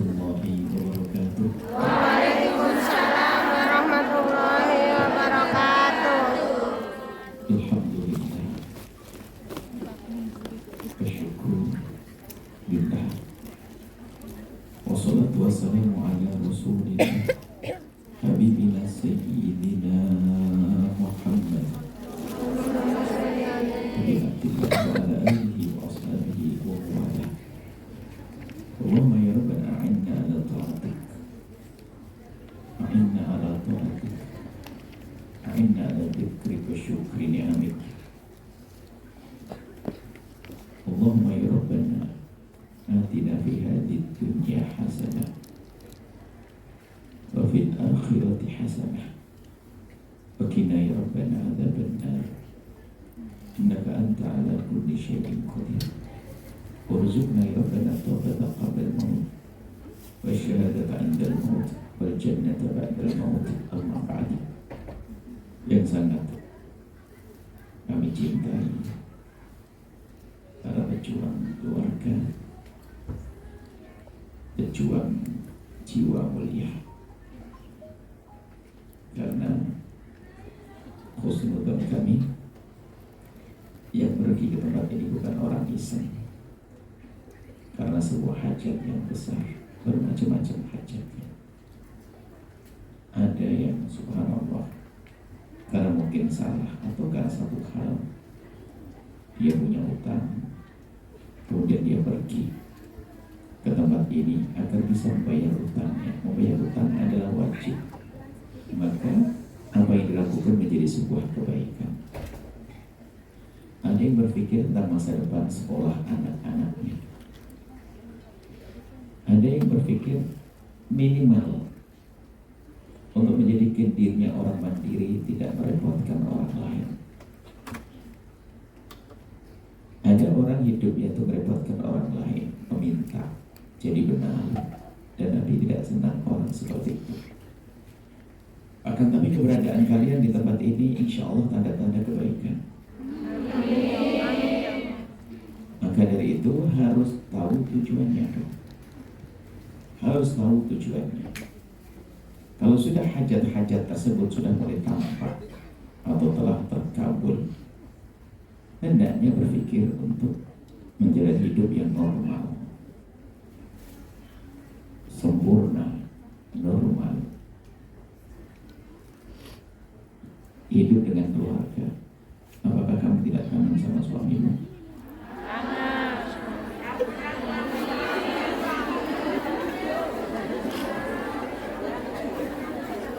warahmatullahi wabarakatuh. Waalaikumsalam warahmatullahi wabarakatuh. Alhamdulillah, bersyukur billah, wassalatu wassalamu ala rasulillah habibina sayyidina Muhammad wa ala alihi wa ashabihi wa wala. Allahumma ya rabbana a'inna ala ta'atik, a'inna ala ta'atik, a'inna ala dzikri wa syukri ni'amik. Allahumma ya rabbana atina fi hadhihi dunya hasanah wa fil akhirati hasanah wa qina ya rabbana adzaban nar. Innaka anta ala kulli syai'in qadir. Warzuqna ya rabbana tawbata qabla al-maut wa syahadata 'inda al-maut wal jannata ba'da al-maut. Amma ba'd. Yang sangat kami cintai para pejuang keluarga, pejuang jiwa mulia, karena khusnudon kami yang pergi ke tempat ini bukan orang iseng, karena sebuah hajat yang besar, bermacam-macam hajatnya. Ada yang subhanallah karena mungkin salah atau karena satu hal dia punya utang, kemudian dia pergi ke tempat ini agar bisa membayar utangnya. Membayar utang adalah wajib, maka apa yang dilakukan menjadi sebuah kebaikan. Ada yang berpikir tentang masa depan sekolah anak-anaknya. Ada yang berpikir minimal untuk menjadikan dirinya orang mandiri, tidak merepotkan orang lain. Ada orang hidupnya untuk merepotkan orang lain, meminta, jadi benar, dan Nabi tidak senang orang seperti itu. Akan tapi keberadaan kalian di tempat ini insya Allah tanda-tanda kebaikan. Maka dari itu harus tahu tujuannya. Harus tahu tujuannya. Kalau sudah hajat-hajat tersebut sudah mulai tampak atau telah terkabul, hendaknya berpikir untuk menjalani hidup yang normal, sempurna, normal. Hidup dengan keluarga. Apakah kamu tidak kangen sama suamimu?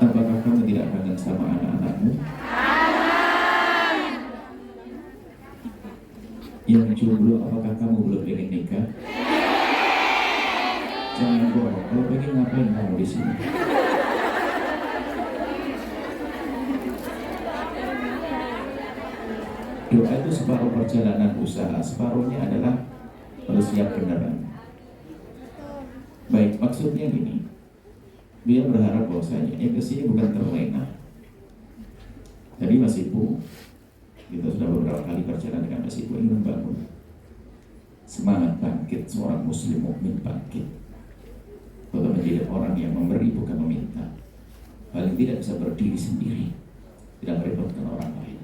Apakah kamu tidak kangen sama anak-anakmu? Yang jomblo, apakah kamu belum ingin nikah? Jangan bohong. Kalau pengen ngapain kamu di sini? Doa itu separuh perjalanan usaha, separuhnya adalah harus siap beneran. Baik, maksudnya gini, dia berharap bahwasanya yang kesini bukan terlena. Tadi Mas Ibu, kita sudah beberapa kali berjalan dengan Mas Ibu, ingin membangun semangat bangkit seorang muslim mukmin bangkit untuk menjadi orang yang memberi bukan meminta, paling tidak bisa berdiri sendiri, tidak merepotkan orang lain.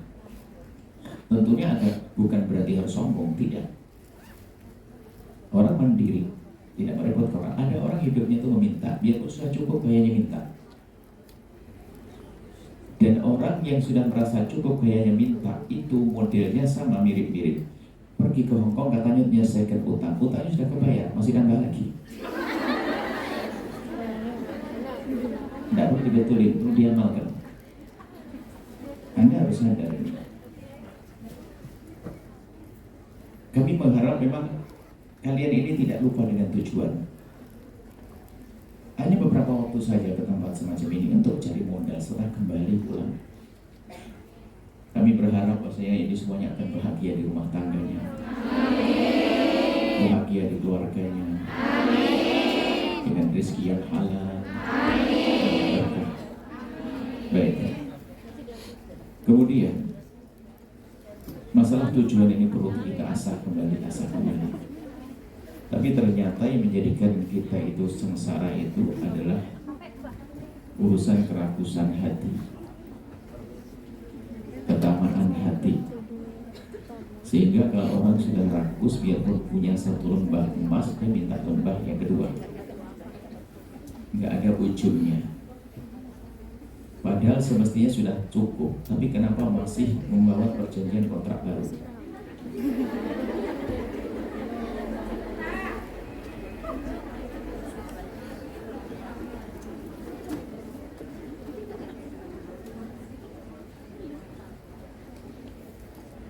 Tentunya bukan berarti harus sombong, tidak. Orang mandiri, tidak merepotkan orang. Ada orang hidupnya itu meminta, dia tuh sudah cukup kayaknya minta. Dan orang yang sudah merasa cukup kayaknya minta, itu modelnya sama mirip-mirip. Pergi ke Hongkong katanya menyelesaikan utang, utangnya sudah kebayar, masih nambah lagi. Tidak perlu dibetulin, perlu diamalkan. Anda harus sadar ini. Kami mengharap memang kalian ini tidak lupa dengan tujuan. Hanya beberapa waktu saja ke tempat semacam ini untuk cari modal setelah kembali pulang. Kami berharap bahwasanya ini semuanya akan bahagia di rumah tangganya, bahagia di keluarganya, dengan rezeki yang halal, dan berkah. Baik. Kemudian masalah tujuan ini perlu kita asah kembali. Tapi ternyata yang menjadikan kita itu sengsara itu adalah urusan kerakusan hati, ketamaan hati. Sehingga kalau orang sudah rakus, biarpun punya satu lembah emas, dia minta lembah yang kedua. Nggak ada ujungnya. Padahal semestinya sudah cukup, tapi kenapa masih membawa perjanjian kontrak baru?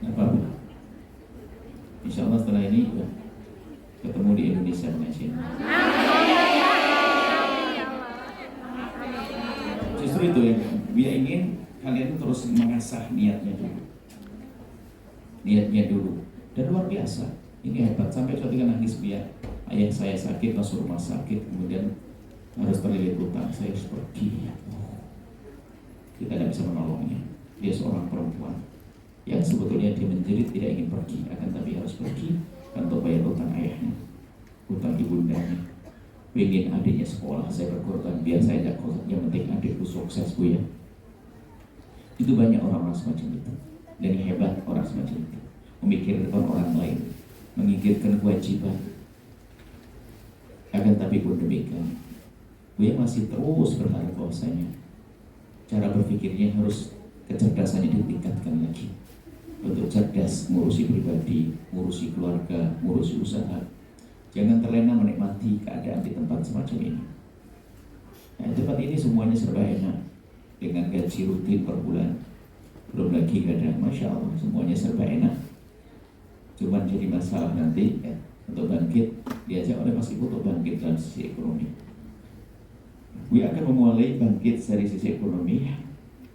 Apa-apa. Insya Allah setelah ini ketemu di Indonesia mengaji. Justru itu yang dia ingin kalian terus mengasah niatnya dulu, dan luar biasa. Ini hebat, sampai suatu ketika nangis dia, ayah saya sakit masuk rumah sakit, kemudian harus terlilit utang, saya harus pergi. Kita tidak bisa menolongnya. Dia seorang perempuan yang sebetulnya dia menjerit tidak ingin pergi, akan tapi harus pergi untuk bayar utang ayahnya, utang ibundanya. Ingin adiknya sekolah, saya berkorban biar saya tidak kotor, yang penting adikku sukses Bu ya. Itu banyak orang-orang semacam itu, dan yang hebat orang semacam itu memikirkan orang lain, mengikirkan kewajiban. Akan tapi pun demikian, Buya masih terus berharap bahwasanya cara berpikirnya harus kecerdasannya ditingkatkan lagi, untuk cerdas ngurusi pribadi, ngurusi keluarga, ngurusi usaha. Jangan terlena menikmati keadaan di tempat semacam ini. Nah, tempat ini semuanya serba enak, dengan gaji rutin per bulan, belum lagi kadang, masya Allah, semuanya serba enak. Cuman jadi masalah nanti ya, untuk bangkit, diajak oleh Mas Ibu untuk bangkit dalam sisi ekonomi. Gue akan memulai bangkit dari sisi ekonomi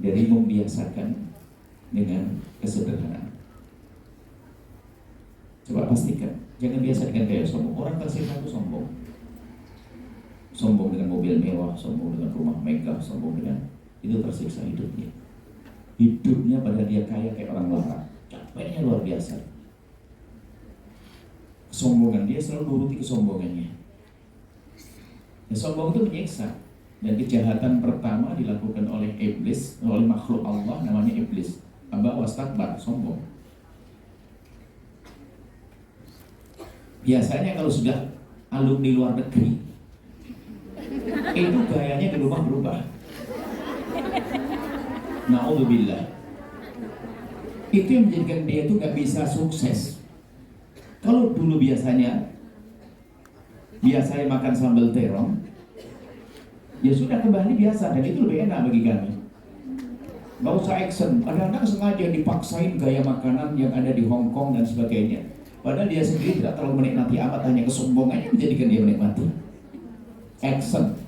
dari membiasakan dengan kesederhanaan. Coba pastikan, jangan biasa dengan gaya sombong. Orang tersiksa itu sombong. Sombong dengan mobil mewah, sombong dengan rumah megah, sombong dengan itu tersiksa hidupnya. Hidupnya pada dia kaya kayak orang larat, capeknya luar biasa. Kesombongan dia selalu nuruti kesombongannya. Ya, sombong itu menyiksa. Dan kejahatan pertama dilakukan oleh iblis, oleh makhluk Allah namanya iblis. Aba wastakbar, sombong. Biasanya kalau sudah alumni luar negeri, itu gayanya di rumah berubah. Na'udzubillah. Itu yang menjadikan dia itu gak bisa sukses. Kalau dulu biasanya makan sambal terong, ya sudah kembali biasa, dan itu lebih enak bagi kami. Gak usah action. Kadang-kadang sengaja dipaksain gaya makanan yang ada di Hong Kong dan sebagainya. Padahal dia sendiri tidak terlalu menikmati amat, hanya kesombongannya menjadikan dia menikmati. Action.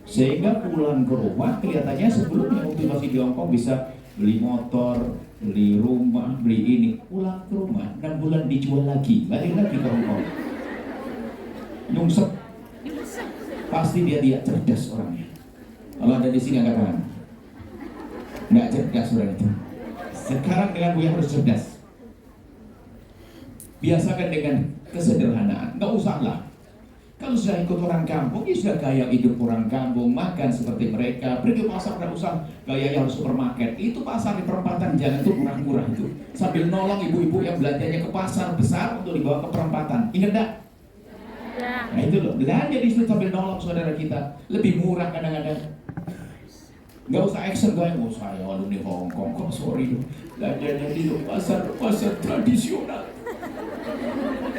Sehingga pulang ke rumah kelihatannya sebelumnya waktu masih di Hong Kong bisa beli motor, beli rumah, beli ini. Pulang ke rumah 6 bulan dijual lagi, balik lagi ke Hong Kong. Nyungsep. Pasti dia cerdas orangnya. Kalau ada di sini angkat tangan. Nggak cerdas orang itu. Sekarang dengan Buya harus cerdas. Biasakan dengan kesederhanaan. Nggak usahlah. Kalau sudah ikut orang kampung, ya sudah gaya hidup orang kampung, makan seperti mereka. Pergi ke pasar, nggak usah gayanya harus supermarket. Itu pasar di perempatan jalan itu murah-murah itu. Sambil nolong ibu-ibu yang belanjanya ke pasar besar untuk dibawa ke perempatan. Ingat enggak? Ya. Nah itu loh, belanja di situ sambil nolong saudara kita. Lebih murah kadang-kadang. Nggak usah action gaya, oh saya alumni Hong Kong, kok sorry loh. Belanjanya di pasar tradisional.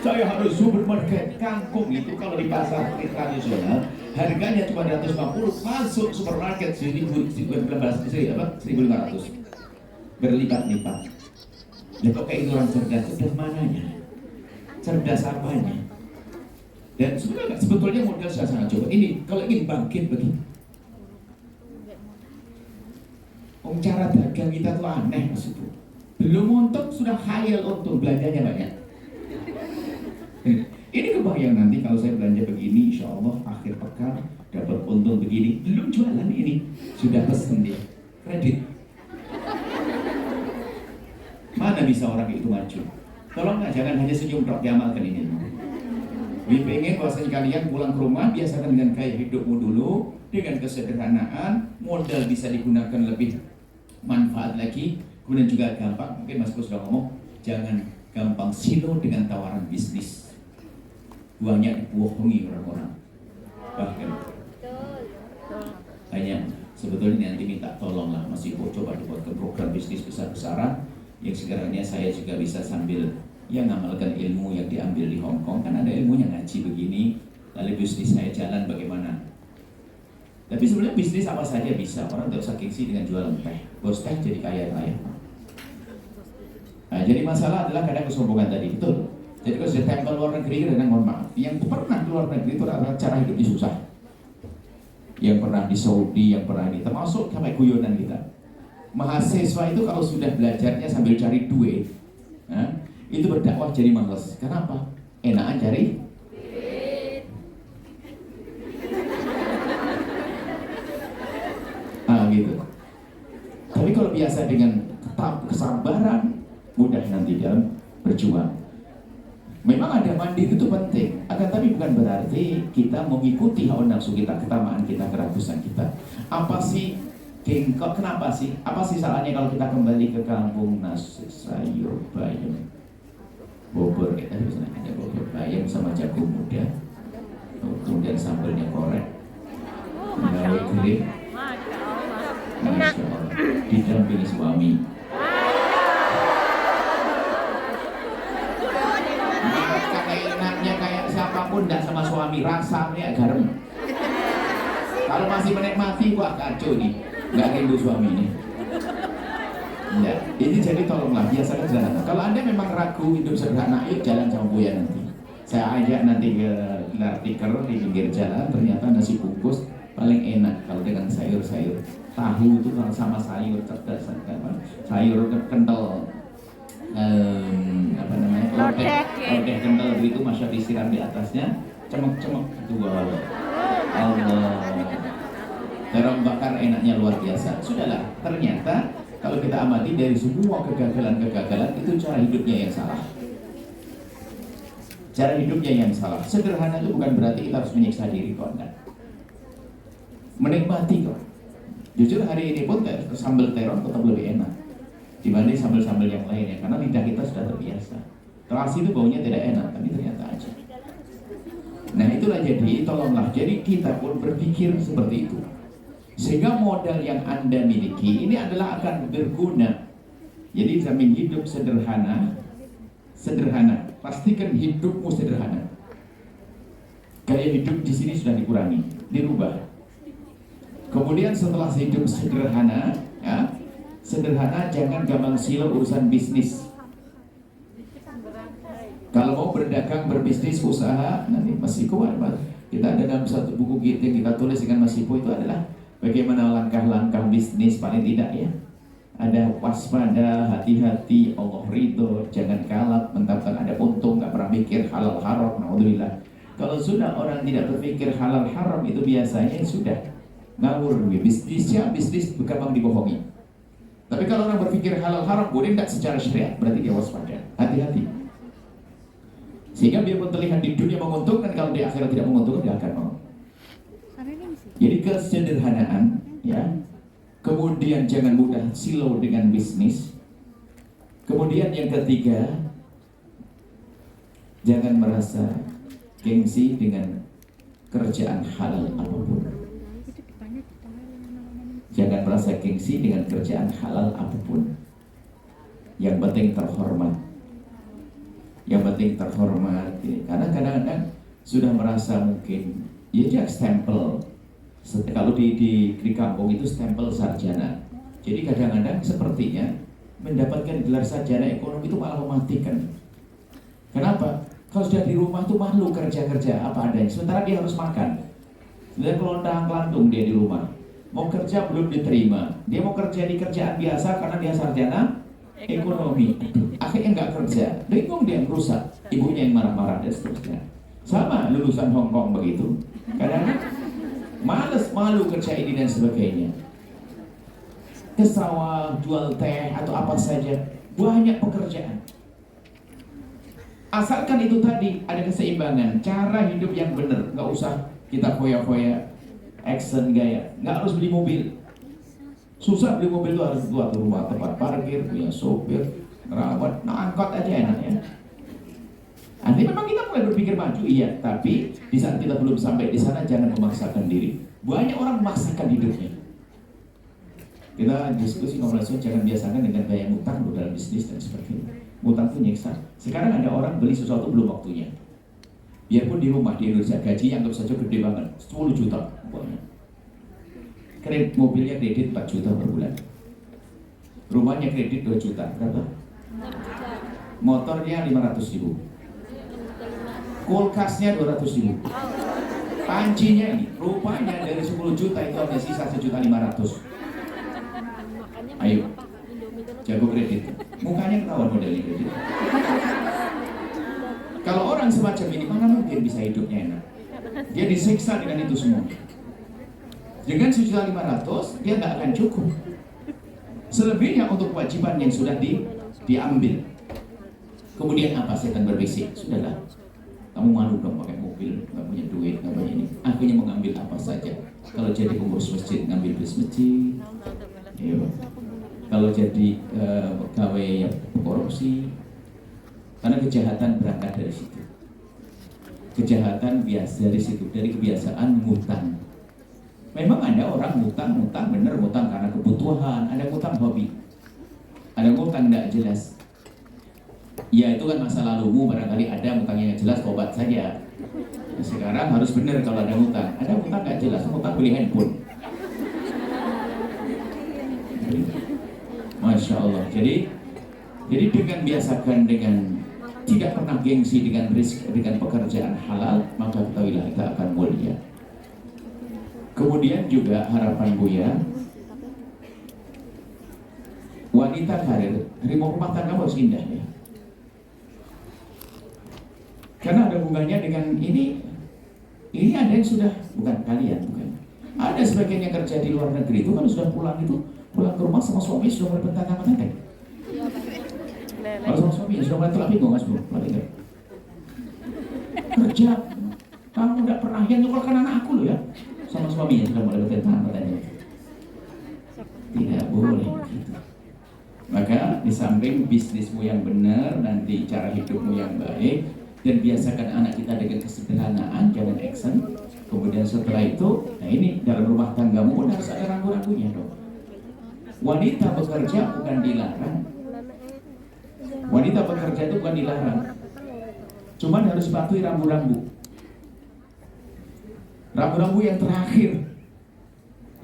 Saya harus supermarket kangkung itu kalau di pasar tradisional harganya cuma 250, masuk supermarket 1.500 berlipat-lipat. Dan kok kayak itu orang cerdas mananya? Cerdas apanya? Dan sebetulnya model saya sangat coba. Ini kalau ingin bangkit begini. Cara dagang kita tuh aneh Mas Ibu. Belum untung sudah khayal untung, belanjanya banyak. Ini kebayang nanti kalau saya belanja begini, insya Allah akhir pekan dapat untung begini. Belum jualan ini, sudah pesen dia kredit. Mana bisa orang itu maju? Tolong jangan hanya senyum dok, diamalkan ini. Pengen bahwasanya kalian pulang ke rumah biasakan dengan gaya hidupmu dulu, dengan kesederhanaan, modal bisa digunakan lebih manfaat lagi, kemudian juga gampang. Mungkin Mas Bos sudah ngomong, jangan gampang silo dengan tawaran bisnis. Uangnya dibohongi orang-orang. Bahkan hanya sebetulnya nanti minta tolonglah Mas Ibu coba dibuatkan program bisnis besar-besaran yang sekiranya saya juga bisa sambil yang ngamalkan ilmu yang diambil di Hong Kong. Kan ada ilmunya ngaji begini, lalu bisnis saya jalan bagaimana. Tapi sebenarnya bisnis apa saja bisa, orang tidak usah gengsi dengan jualan teh. Bos teh jadi kaya-kaya. Nah, jadi masalah adalah kadang kesombongan tadi, betul. Jadi kalau sudah tempel luar negeri, kadang mohon maaf, yang pernah di luar negeri itu cara hidupnya susah. Yang pernah di Saudi, yang pernah di, termasuk sampai guyonan kita. Mahasiswa itu kalau sudah belajarnya sambil cari duit, nah, itu berdakwah jadi males. Kenapa? Enakan cari gitu. Tapi kalau biasa dengan kesabaran, mudah nanti dalam berjuang. Memang ada mandiri itu penting, akan tapi bukan berarti kita mengikuti hawa nafsu kita, ketamaan kita, keragusan kita. Apa sih kengkok? Kenapa sih? Apa sih salahnya kalau kita kembali ke kampung nasi sayur bayam, bobor, kita bisa ada bobor bayam sama jagung muda, kemudian sambalnya korek, gawe kering, Masya Allah, didampingi suami. Enaknya kayak siapapun, tidak sama suami, rasanya garam. Kalau masih menikmati, wah kacau nih, nggak rindu suami nih. Ya, ini jadi tolonglah biasakan sederhana. Kalau Anda memang ragu hidup sederhana, yuk jalan sama Buya nanti. Saya ajak nanti ke Lartiker di pinggir jalan, ternyata nasi bungkus paling enak kalau dengan sayur-sayur. Tahu itu kalau sama sayur cerdas, sayur kental, apa namanya, lodeh kental begitu, masya disiram di atasnya, cemek-cemek gitu. Allah, garam bakar enaknya luar biasa. Sudahlah, ternyata kalau kita amati dari semua kegagalan itu cara hidupnya yang salah. Cara hidupnya yang salah. Sederhana itu bukan berarti kita harus menyiksa diri kok, enggak. Menikmati kok. Jujur hari ini pun sambal terong tetap lebih enak dibanding sambal-sambal yang lainnya, karena lidah kita sudah terbiasa. Terasi itu baunya tidak enak, tapi ternyata aja. Nah itulah, jadi tolonglah, jadi kita pun berpikir seperti itu, sehingga modal yang Anda miliki ini adalah akan berguna. Jadi jamin hidup sederhana, pastikan hidupmu sederhana. Gaya hidup di sini sudah dikurangi, dirubah. Kemudian setelah hidup sederhana, ya, sederhana, jangan gampang silo urusan bisnis. Kalau mau berdagang, berbisnis, usaha, nanti masih kuat. Kita ada dalam satu buku kita yang kita tulis dengan Mas Ibu, itu adalah bagaimana langkah-langkah bisnis paling tidak ya. Ada waspada, hati-hati, Allah ridho, jangan kalap, mentang-mentang ada untung, nggak pernah mikir halal haram, naudzubillah. Kalau sudah orang tidak berpikir halal haram, itu biasanya sudah ngawur, bisnisnya bisnis gampang dibohongi. Tapi kalau orang berpikir halal haram boleh tidak secara syariat, berarti dia waspada, hati-hati. Sehingga biarpun terlihat di dunia menguntungkan, kalau di akhirat tidak menguntungkan, dia akan mau. Jadi kesederhanaan, ya. Kemudian jangan mudah silau dengan bisnis. Kemudian yang ketiga, jangan merasa gengsi dengan kerjaan halal apapun. Jangan merasa gengsi dengan kerjaan halal apapun. Yang penting terhormat. Yang penting terhormat. Karena kadang-kadang sudah merasa mungkin, ya dia stempel. Kalau di kampung itu stempel sarjana. Jadi kadang-kadang sepertinya mendapatkan gelar sarjana ekonomi itu malah mematikan. Kenapa? Kalau sudah di rumah tuh malu kerja-kerja apa adanya. Sementara dia harus makan. Dia kelontang-kelantung dia di rumah. Mau kerja belum diterima. Dia mau kerja di kerjaan biasa karena dia sarjana ekonomi. Akhirnya nggak kerja. Bingung dia merusak. Ibunya yang marah-marah dan seterusnya. Sama lulusan Hong Kong begitu. Kadang males, malu kerja ini dan sebagainya. Ke sawah, jual teh atau apa saja. Banyak pekerjaan. Asalkan itu tadi ada keseimbangan, cara hidup yang benar, nggak usah kita foya-foya, action gaya, nggak harus beli mobil. Susah beli mobil itu harus buat rumah, tempat parkir, punya sopir, rawat, nah angkot aja enak ya. Nanti memang kita mulai berpikir maju, iya, tapi di saat kita belum sampai di sana jangan memaksakan diri. Banyak orang memaksakan hidupnya. Kita diskusi ngobrol, jangan biasakan dengan gaya ngutang dalam bisnis dan sebagainya. Ngutang itu nyiksa. Sekarang ada orang beli sesuatu belum waktunya. Biarpun di rumah di Indonesia gaji anggap saja gede banget, 10 juta umpamanya. Kredit mobilnya kredit 4 juta per bulan. Rumahnya kredit 2 juta, berapa? Motornya 500 ribu. Kulkasnya 200 ribu. Pancinya ini, rupanya dari 10 juta itu ada sisa 1.500.000. Ayo, jago kredit. Mukanya ketahuan modelnya kredit. Kalau orang semacam ini, mana mungkin bisa hidupnya enak? Dia disiksa dengan itu semua. Dengan 1.500.000, dia nggak akan cukup. Selebihnya untuk kewajiban yang sudah diambil. Kemudian apa? Setan berbisik, sudahlah. Kamu malu dong pakai mobil, nggak punya duit, nggak punya ini. Akhirnya mengambil apa saja. Kalau jadi pengurus masjid, ngambil bis masjid. Ya. Kalau jadi pegawai korupsi, karena kejahatan berangkat dari situ. Kejahatan biasa dari situ, dari kebiasaan ngutang. Memang ada orang ngutang bener ngutang karena kebutuhan, ada ngutang hobi, ada ngutang tidak jelas. Ya itu kan masa lalumu, barangkali ada ngutang yang jelas, tobat saja. Nah, sekarang harus benar kalau ada ngutang. Ada ngutang nggak jelas, ngutang beli handphone. Masya Allah. Jadi dengan biasakan dengan tidak pernah gengsi dengan rezeki, dengan pekerjaan halal, maka ketahuilah kita akan mulia. Kemudian juga harapan Buya, wanita karir, rumah tangga harus indah ya. Karena ada hubungannya dengan ini ada yang sudah, bukan kalian, bukan. Ada sebagian yang kerja di luar negeri itu kan sudah pulang ke rumah sama suami sudah mulai bertanya-tanya. Kalau sama suami sudah mulai tolak bingung mas bro, kerja, kamu tidak pernah yang nyekolahkan anak aku loh ya, sama suaminya sudah mulai bertanya-tanya. Tidak boleh gitu. Maka di samping bisnismu yang benar, nanti cara hidupmu yang baik, dan biasakan anak kita dengan kesederhanaan, jangan action. Kemudian setelah itu, nah ini dalam rumah tanggamu pun harus ada ragu-ragunya dong. Wanita bekerja bukan dilarang. Wanita bekerja itu bukan dilarang. Cuman harus patuhi rambu-rambu. Rambu-rambu yang terakhir.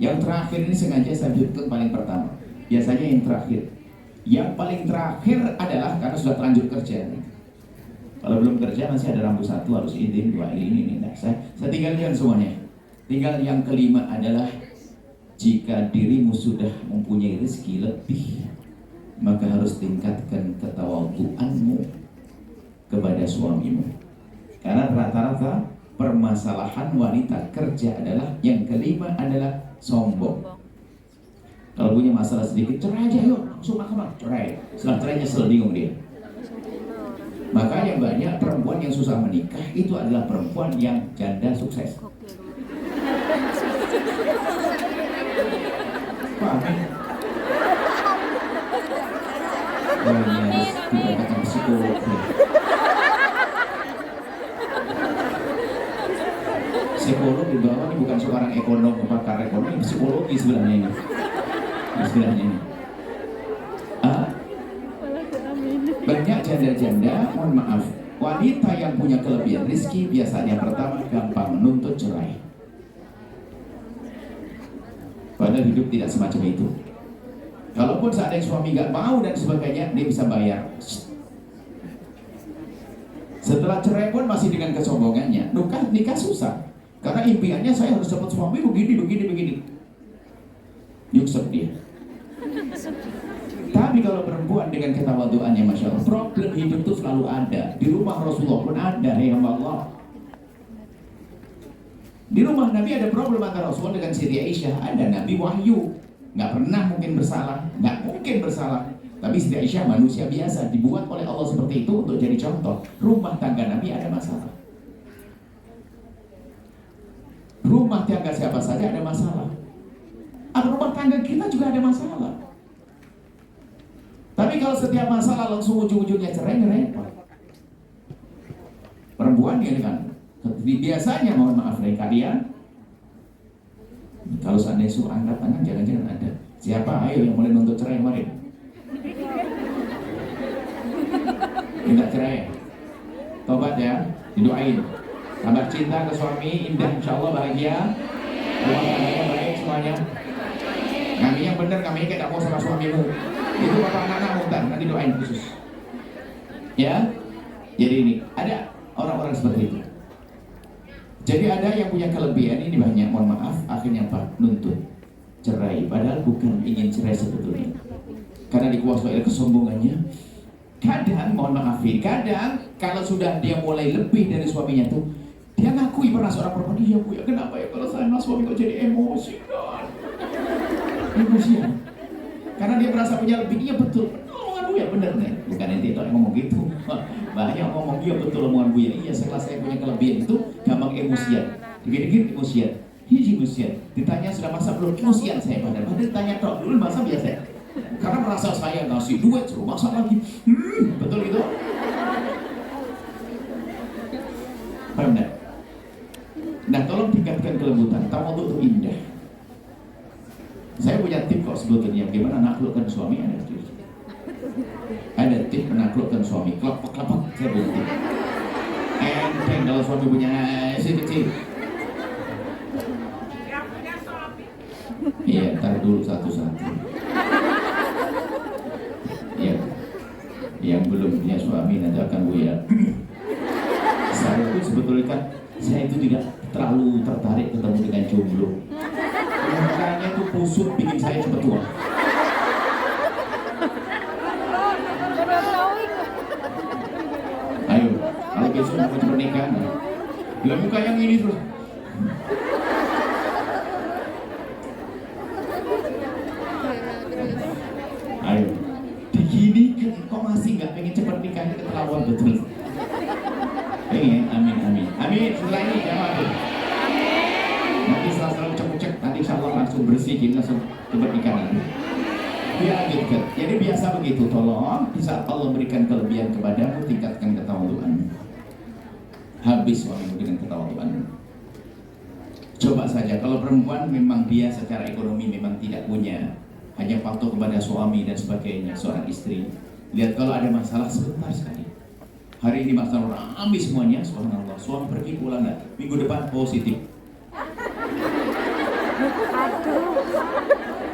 Yang terakhir ini sengaja saya jadikan paling pertama. Biasanya yang terakhir. Yang paling terakhir adalah karena sudah terlanjur kerja. Kalau belum kerja masih ada rambu 1 harus izin, 2 ini. Nah, saya tinggalkan semuanya. Tinggal yang kelima adalah jika dirimu sudah mempunyai rezeki lebih, maka harus tingkatkan ketawadhuanmu kepada suamimu. Karena rata-rata permasalahan wanita kerja adalah yang kelima adalah sombong. Kalau punya masalah sedikit, cerai aja yuk, langsung mahkamah, cerai. Setelah cerai nyesel, bingung dia. Makanya banyak perempuan yang susah menikah itu adalah perempuan yang janda sukses. Paham? Ini harus dikatakan psikolog. Psikolog di bawah ini bukan seorang ekonom, pakar ekonomi, psikologi sebenarnya ini. Sebenarnya ini. Banyak janda-janda, mohon maaf, wanita yang punya kelebihan rezeki biasanya pertama gampang menuntut cerai. Padahal hidup tidak semacam itu. Kalaupun seandainya suami nggak mau dan sebagainya, dia bisa bayar. Setelah cerai pun masih dengan kesombongannya. Nikah susah. Karena impiannya saya harus dapat suami begini. Nyuksep dia. Tapi kalau perempuan dengan ketawadhuannya, masya Allah, problem hidup itu selalu ada. Di rumah Rasulullah pun ada, ya Allah. Di rumah Nabi ada problem antara Rasulullah dengan Siti Aisyah. Ada Nabi wahyu, nggak pernah mungkin bersalah, nggak mungkin bersalah. Tapi Siti Aisyah manusia biasa, dibuat oleh Allah seperti itu untuk jadi contoh. Rumah tangga Nabi ada masalah. Rumah tangga siapa saja ada masalah. Rumah tangga kita juga ada masalah. Tapi kalau setiap masalah langsung ujung-ujungnya cerai, repot. Perempuan ya kan, biasanya mohon maaf dari kalian, kalau seandainya suruh angkat tangan, jangan-jangan ada. Siapa? Ayo yang mulai nuntut cerai kemarin. Minta cerai, tobat ya, didoain. Tambah cinta ke suami, indah, insya Allah bahagia. Rumah tangganya baik semuanya. Kami yang benar, kami kayak gak mau sama suamimu. Itu bapak anak-anak mutar, nanti doain khusus. Ya, jadi ini ada orang-orang seperti itu. Jadi ada yang punya kelebihan ini banyak, mohon maaf, akhirnya apa? Nuntut cerai, padahal bukan ingin cerai sebetulnya. Karena dikuasai oleh kesombongannya. Kadang, mohon maaf, kadang kalau sudah dia mulai lebih dari suaminya tuh, dia ngakui pernah seorang perempuan, iya bu ya, kenapa ya kalau saya sama suami kok jadi emosi kan? Emosian. Karena dia merasa punya lebih, iya betul, omongan bu ya bener nih. Bukan nanti itu yang ngomong gitu. Banyak ngomong iya betul omongan bu ya. Iya setelah saya punya kelebihan itu gampang emosian. Dikit-dikit emosian. Emosian. Ditanya sudah masa belum? Emosian saya padahal ditanya tok dulu masa biasa. Karena merasa saya ngasih duit suruh masak lagi. Betul gitu? Paham enggak? Nah tolong tingkatkan kelembutan. Tawadhu itu indah. Saya punya tip kok sebetulnya gimana menaklukkan suami, ada tip. Ada tip menaklukkan suami. Kelepek-kelepek saya punya tip. Enteng kalau suami punya si kecil. Iya, tar dulu satu-satu. Ya, yang belum punya suami nanti akan buya. Saya itu sebetulnya kan, saya itu tidak terlalu tertarik ketemu dengan jomblo. Makanya itu pusut bikin saya cepat tua. Ayo, kalau besok mau cepat nikah, bila muka yang ini terus. Ayo, diginikan kok masih nggak pengen cepat nikahnya, keterlaluan betul. Pengen, amin, amin, amin. Setelah ini jangan tuh. Nanti setelah selalu cek-cek, nanti insya Allah langsung bersihin, langsung cepat nikah nanti. Ya gitu. Jadi biasa begitu. Tolong di saat Allah berikan kelebihan kepadamu, tingkatkan ketawaduanmu. Habis suamimu dengan ketawaduanmu. Coba saja kalau perempuan memang dia secara ekonomi memang tidak punya, hanya patuh kepada suami dan sebagainya, seorang istri. Lihat kalau ada masalah sebentar sekali. Hari ini masalah ramai semuanya, subhanallah. Suami pergi pulang dah. Minggu depan positif.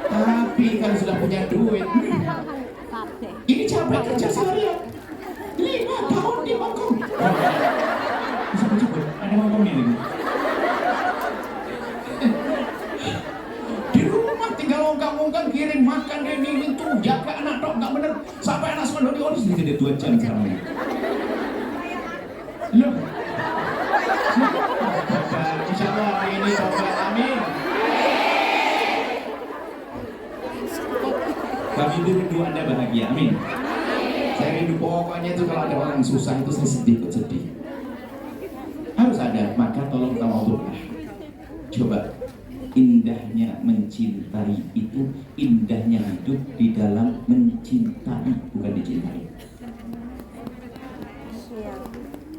Tapi kalau sudah punya duit, ini capek kerja seharian. 5 tahun di Hongkong. Cepet-cepet, ada Hongkongnya ini. Di rumah tinggal ongkang-ongkang, kirim makan ini itu, jaga anak dok nggak bener. Sampai anak sekolah di oris jadi 2 jam sekarang ini. Loh, insya Allah hari ini coba, amin. Kami rindu Anda bahagia, amin. Saya rindu pokoknya itu kalau ada orang susah itu saya sedih, ikut sedih. Harus ada, maka tolong tawadhu'lah. Coba, indahnya mencintai itu, indahnya hidup di dalam mencintai, bukan dicintai.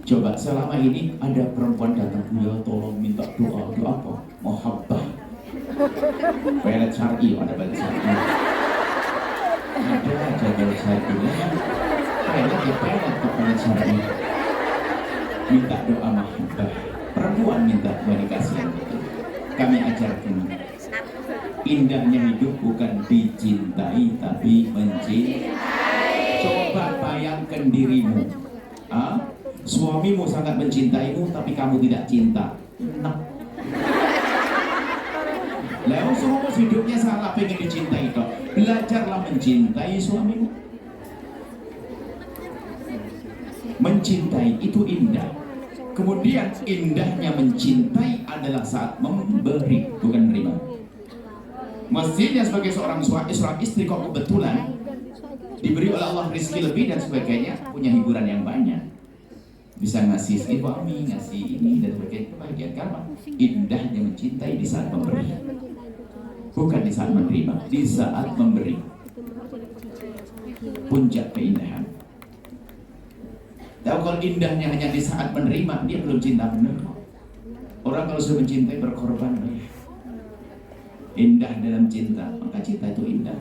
Coba selama ini ada perempuan datang, ya tolong minta doa, doa apa? Muhabbah. Pelet syar'i, ada pelet syar'i. Ada aja pelet syar'i. Pelet ya pelet kok pelet syar'i. Minta doa muhabbah. Perempuan minta dikasih yang betul. Kami ajarkan. Indahnya hidup bukan dicintai tapi mencintai. Coba bayangkan dirimu. Suamimu sangat mencintaimu tapi kamu tidak cinta. Enak. Lalu suamimu hidupnya salah pengen dicintai toh. Belajarlah mencintai suamimu. Mencintai itu indah. Kemudian indahnya mencintai adalah saat memberi, bukan menerima. Mestinya sebagai seorang istri kok kebetulan diberi oleh Allah rezeki lebih dan sebagainya, punya hiburan yang banyak, bisa ngasih suami, ngasih ini dan sebagainya, kebahagiaan. Karena indahnya mencintai di saat memberi, bukan di saat menerima, di saat memberi. Puncak keindahan. Tahu kalau indahnya hanya di saat menerima, dia belum cinta benar. Orang kalau sudah mencintai berkorban, indah dalam cinta, maka cinta itu indah.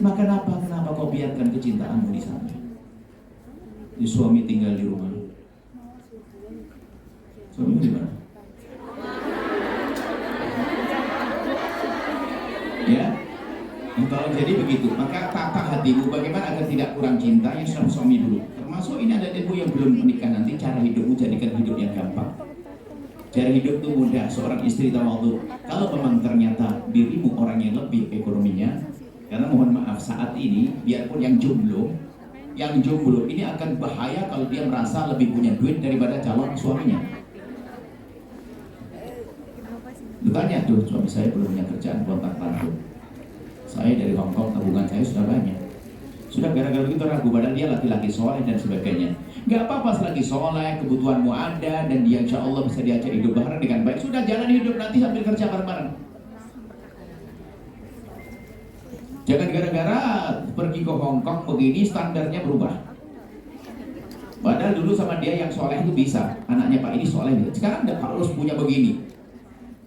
Maka kenapa kau biarkan kecintaanmu di sana? Di suami tinggal di rumah. Suami di mana? Ya, kalau jadi begitu, maka tata hatimu bagaimana agar tidak kurang cinta yang sudah suami dulu. Termasuk ini ada ibu yang belum menikah, nanti cara hidupmu jadikan hidup yang gampang. Cara hidup itu mudah, seorang istri tawadhu. Kalau memang ternyata dirimu orang yang lebih ekonominya, karena mohon maaf saat ini, biarpun yang jomblo ini akan bahaya kalau dia merasa lebih punya duit daripada calon suaminya. Bertanya tuh, suami saya belum punya kerjaan, kontak langsung. Saya dari Hongkong, tabungan saya sudah banyak. Sudah gara-gara begitu ragu, padahal dia laki-laki soleh dan sebagainya. Gak apa-apa selagi soleh, kebutuhanmu ada, dan dia insya Allah bisa diajak hidup bareng dengan baik. Sudah jalan hidup nanti sambil kerja bareng-bareng. Jangan gara-gara pergi ke Hongkong begini standarnya berubah. Padahal dulu sama dia yang soleh itu bisa, anaknya Pak ini soleh. Sekarang tidak harus punya begini.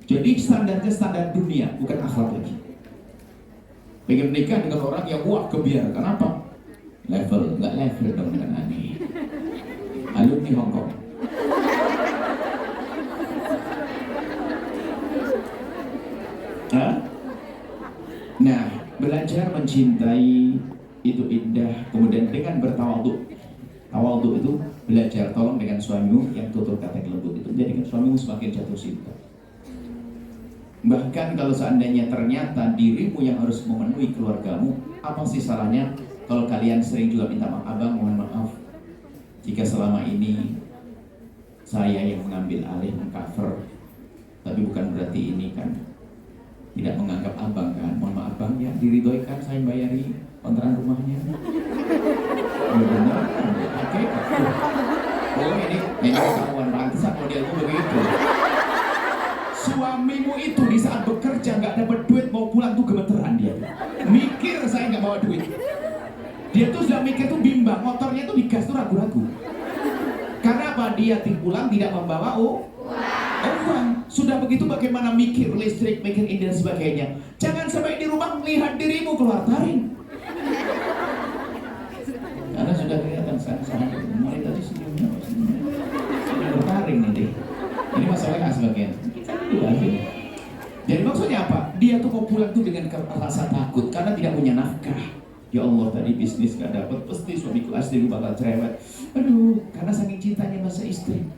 Jadi standarnya standar dunia, bukan akhlak lagi. Pengen menikah dengan orang yang wah kebiar, kenapa? Level, nggak level dong dengan aneh. Alumni Hongkong. Nah, belajar mencintai itu indah, kemudian dengan bertawadhu. Tawadhu itu belajar, tolong dengan suamimu yang tutur kata lembut itu jadikan suamimu semakin jatuh cinta. Bahkan kalau seandainya ternyata dirimu yang harus memenuhi keluargamu, apa sih salahnya kalau kalian sering juga minta maaf, abang mohon maaf jika selama ini saya yang mengambil alih mengcover, tapi bukan berarti ini kan tidak menganggap abang kan, mohon maaf bang ya, diridhoi kan saya bayari kontrakan rumahnya. Benar, oke. Oh ini ketahuan pantesan modelku begitu. Suamimu itu di saat bekerja nggak dapat duit mau pulang tuh gemeteran dia. Mikir saya nggak bawa duit. Dia tuh sudah mikir tuh bimbang, motornya tuh digas tuh ragu-ragu. Karena apa? Dia pulang tidak membawa uang. Sudah begitu bagaimana mikir listrik, mikir ini dan sebagainya. Jangan sampai di rumah melihat dirimu keluar taring. Karena sudah kelihatan sangat mulai tadi sebelumnya bertaring nih deh. Ini masalahnya sebagian. Jadi maksudnya apa? Dia tuh mau pulang tuh dengan rasa takut karena tidak punya nafkah. Ya Allah, tadi bisnis gak dapat, pasti suamiku asli bakal cerewet. Aduh, karena saking cintanya masa istri.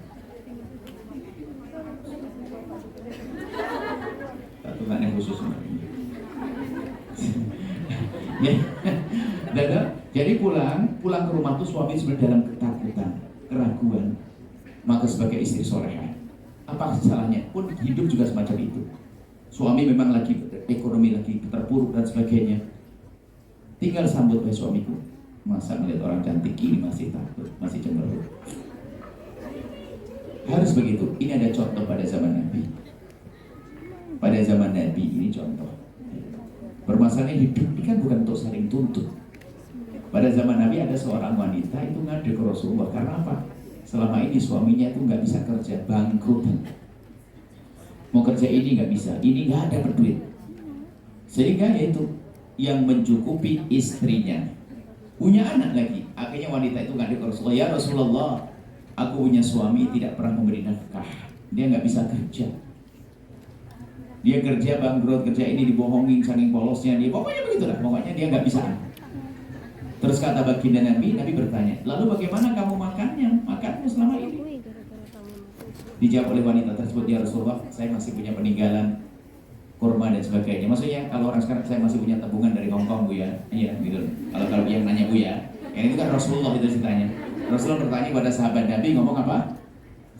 Tatuannya khusus ya. Jadi pulang ke rumah tuh suami sebenarnya dalam ketakutan, keraguan. Maka sebagai istri solehah, apa salahnya pun hidup juga semacam itu. Suami memang lagi ekonomi lagi terpuruk dan sebagainya, tinggal sambut oleh suamiku. Masa melihat orang cantik ini masih takut, masih cemberut. Harus begitu. Ini ada contoh pada zaman Nabi. Pada zaman Nabi ini contoh. Permasalahan hidup ini kan bukan untuk saling tuntut. Pada zaman Nabi ada seorang wanita itu ngadu ke Rasulullah karena apa? Selama ini suaminya itu nggak bisa kerja, bangkrut. Mau kerja ini nggak bisa, ini nggak ada berduit. Sehingga yaitu yang mencukupi istrinya. Punya anak lagi. Akhirnya wanita itu ngadu ke Rasulullah, ya Rasulullah, aku punya suami tidak pernah memberi nafkah. Dia nggak bisa kerja. Dia kerja bangkrut, kerja ini dibohongin saking polosnya dia. Pokoknya begitulah, pokoknya dia nggak bisa. Terus kata baginda Nabi bertanya, lalu bagaimana kamu makanmu selama ini? Dijawab oleh wanita tersebut, ya Rasulullah, saya masih punya peninggalan kurma dan sebagainya. Maksudnya kalau orang sekarang saya masih punya tabungan dari Hongkong Bu ya, iya gitu. Kalau yang nanya Bu ya, yang itu kan Rasulullah itu ceritanya. Rasulullah bertanya pada sahabat Nabi ngomong apa?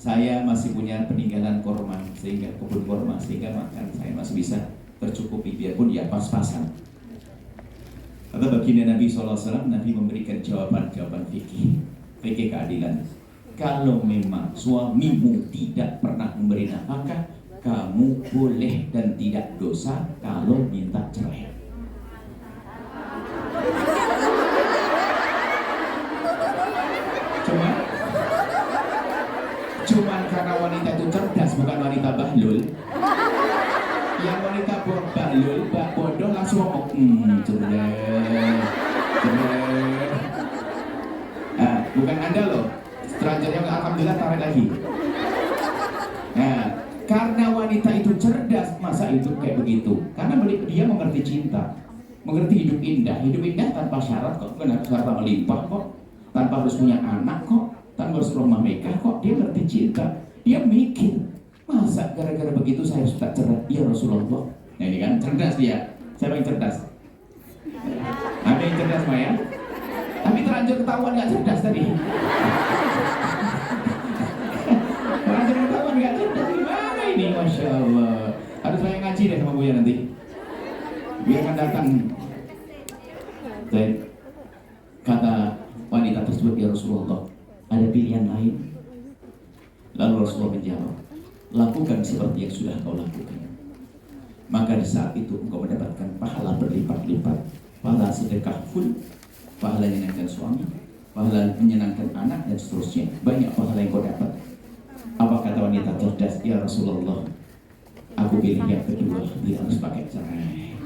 Saya masih punya peninggalan kurma, sehingga kebun kurma, sehingga makan saya masih bisa tercukupi, biarpun ya pas-pasan. Kata baginda Nabi SAW, Nabi memberikan jawaban-jawaban fikih keadilan. Kalau memang suamimu tidak pernah memberi nafkah, kamu boleh dan tidak dosa kalau minta cerai. Cuman karena wanita itu cerdas, bukan wanita bahlul. Yang wanita bahlul, bodoh langsung ngomong, cerdas. Bukan Anda loh, stranger yang alhamdulillah tarik lagi. Nah, karena wanita itu cerdas, masa itu kayak begitu? Karena dia mengerti cinta, mengerti hidup indah tanpa syarat kok, bukan harta melimpah kok, tanpa harus punya anak kok, tanpa harus rumah megah kok. Dia ngerti cinta, dia mikir, masa gara-gara begitu saya harus tak cerai? Ya Rasulullah. Nah ini kan cerdas dia. Siapa yang cerdas? Ada yang cerdas Maya? Tapi terlanjur ketahuan nggak cerdas tadi. Terlanjur ketahuan nggak cerdas, gimana ini? Masya Allah. Harus saya ngaji deh sama Buya nanti. Biar kan datang. Dan kata wanita tersebut, ya Rasulullah, ada pilihan lain? Lalu Rasulullah menjawab, lakukan seperti yang sudah kau lakukan. Maka di saat itu engkau mendapatkan pahala berlipat-lipat, pahala sedekah full, pahala menyenangkan suami, pahala menyenangkan anak, dan seterusnya. Banyak pahala yang kau dapat. Apa kata wanita cerdas? Ya Rasulullah, aku pilih yang kedua, dia harus pakai cerai.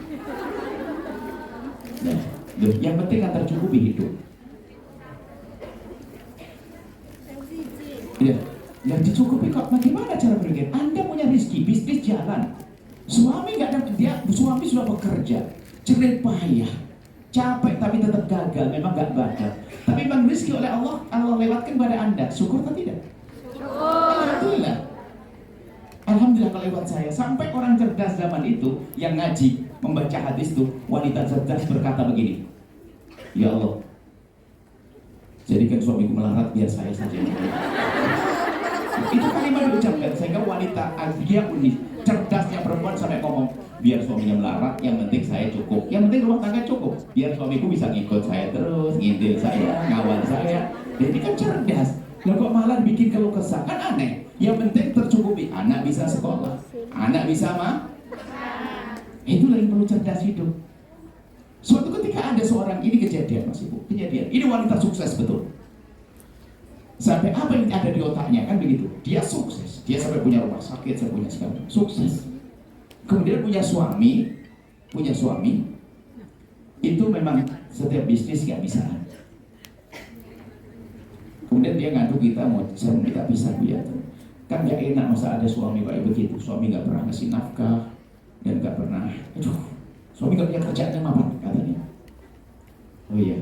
Nah, yang penting kan tercukupi hidup. Ya, yang dicukupi kok bagaimana cara berpikir? Anda punya rezeki, bisnis jalan. Suami nggak dapat, suami sudah bekerja, jerih payah, capek tapi tetap gagal, memang nggak bakat. Tapi memang rezeki oleh Allah lewatkan pada Anda. Syukur atau tidak? Alhamdulillah. Alhamdulillah kalau lewat saya. Sampai orang cerdas zaman itu yang ngaji, membaca hadis itu, wanita cerdas berkata begini, ya Allah, jadikan suamiku melarat biar saya saja. Itu kalimat diucapkan sehingga wanita dia unik. Cerdasnya perempuan sampai ngomong, biar suaminya melarat, yang penting saya cukup, yang penting rumah tangga cukup, biar suamiku bisa ngikut saya terus, ngintil saya, ngawal saya. Jadi kan cerdas. Lah kok malah bikin keluh kesah, kan aneh. Yang penting tercukupi, anak bisa sekolah, anak bisa itulah yang perlu cerdas hidup. Suatu ketika ada seorang, ini kejadian Mas Ibu, kejadian. Ini wanita sukses betul. Sampai apa yang ada di otaknya kan begitu. Dia sukses, dia sampai punya rumah sakit, sampai punya segala sukses. Kemudian punya suami itu memang setiap bisnis nggak bisa. Kemudian dia ngadu kita, saya mau kita pisah ya. Kan nggak enak masa ada suami kayak begitu. Suami nggak pernah ngasih nafkah dan nggak pernah, suami nggak punya kerjaan apa katanya. Oh iya.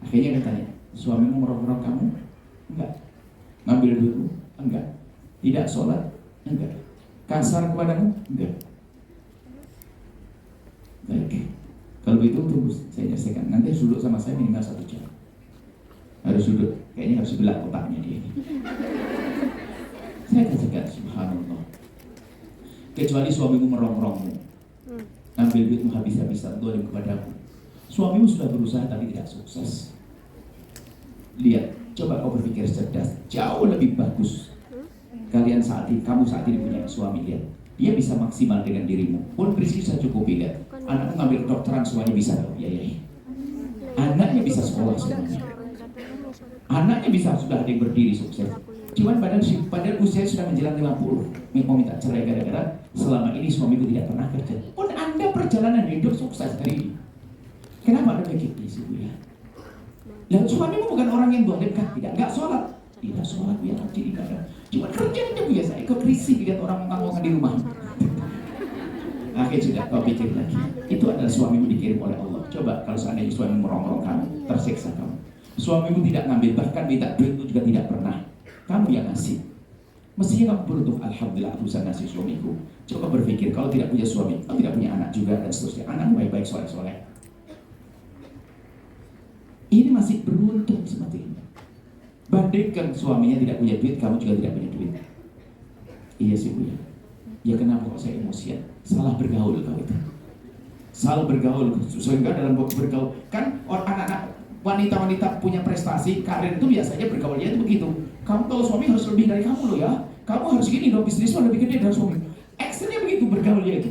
Akhirnya katanya, suamimu merong-merong kamu? Enggak. Ngambil duitmu? Enggak. Tidak sholat? Enggak. Kasar kepadamu? Enggak. Baik. Kalau begitu tunggu saya jelaskan. Nanti harus duduk sama saya minimal 1 jam. Harus duduk. Kayaknya harus sebelah otaknya dia ini. Saya katakan subhanallah. Kecuali suamimu merong-rongmu, ambil duitmu habis-habisan, dolim kepadamu. Suamimu sudah berusaha tapi tidak sukses. Lihat. Coba kau berpikir cerdas, jauh lebih bagus. Kamu saat ini punya suami, lihat, dia bisa maksimal dengan dirimu. Pun rezeki bisa cukupi, lihat. Anakmu ngambil kedokteran semuanya bisa, ya. Anaknya bisa sekolah semuanya. Anaknya bisa sudah ada yang berdiri sukses. Cuman pada usia sudah menjelang 50, mau minta cerai gara-gara selama ini suamiku tidak pernah kerja. Pun Anda perjalanan hidup sukses hari ini. Kenapa Anda pikir di situ ya? Dan suamimu bukan orang yang dolim kan? Tidak sholat. Tidak sholat, biar haji ibadah. Cuma kerja aja biasa, ikut risih lihat orang ngomong di rumah. Akhirnya sudah kau pikir lagi. Itu adalah suamimu dikirim oleh Allah. Coba kalau seandainya suamimu merong-rong kamu, tersiksa kamu. Suamimu tidak ngambil, bahkan minta duit itu juga tidak pernah. Kamu yang ngasih. Mestinya kamu beruntung, alhamdulillah aku bisa ngasih suamiku. Coba berpikir, kalau tidak punya suami, kalau tidak punya anak juga dan seterusnya. Anak baik-baik, soleh-soleh. Ini masih beruntung seperti ini. Bandingkan suaminya tidak punya duit, kamu juga tidak punya duit. Iya sih Bu ya. Ya kenapa kok saya emosian? Salah bergaul kau itu. Salah bergaul, sehingga dalam bergaul kan anak-anak wanita-wanita punya prestasi karir itu biasanya bergaulnya itu begitu. Kamu kalau suami harus lebih dari kamu loh ya, kamu harus gini dong, bisnismu lebih gede dari suami. Actionnya begitu bergaulnya itu.